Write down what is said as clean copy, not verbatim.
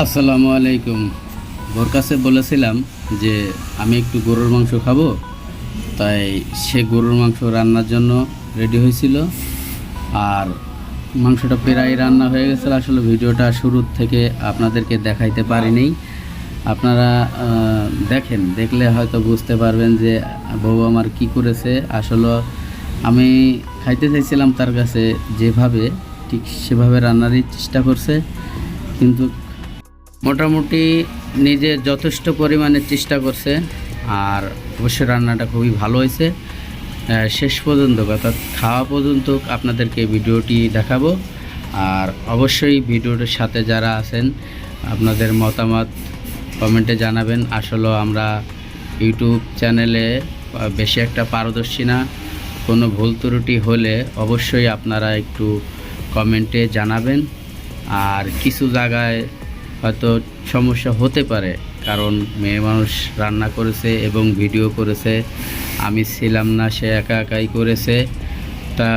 আসসালামু আলাইকুম। ওর কাছে বলেছিলাম যে আমি একটু গরুর মাংস খাবো, তাই সে গরুর মাংস রান্নার জন্য রেডি হয়েছিল। আর মাংসটা প্রায় রান্না হয়ে গেছিল। আসলে ভিডিওটা শুরুর থেকে আপনাদেরকে দেখাইতে পারিনি। আপনারা দেখলে হয়তো বুঝতে পারবেন যে বউ আমার কি করেছে। আসলে আমি খাইতে চাইছিলাম তার কাছে, যেভাবে ঠিক সেভাবে রান্নারই চেষ্টা করছে, কিন্তু মোটামুটি নিজে যথেষ্ট পরিমাণে চেষ্টা করছে। আর অবশ্যই রান্নাটা খুবই ভালো হয়েছে। শেষ পর্যন্ত অর্থাৎ খাওয়া পর্যন্ত আপনাদেরকে ভিডিওটি দেখাবো। আর অবশ্যই ভিডিওটির সাথে যারা আছেন আপনাদের মতামত কমেন্টে জানাবেন। আসলে আমরা ইউটিউব চ্যানেলে বেশি একটা পারদর্শী না। কোনো ভুল ত্রুটি হলে অবশ্যই আপনারা একটু কমেন্টে জানাবেন। আর কিছু জায়গায় হয়তো সমস্যা হতে পারে, কারণ মেয়ে মানুষ রান্না করেছে এবং ভিডিও করেছে, আমি ছিলাম না, সে একা একাই করেছে। তা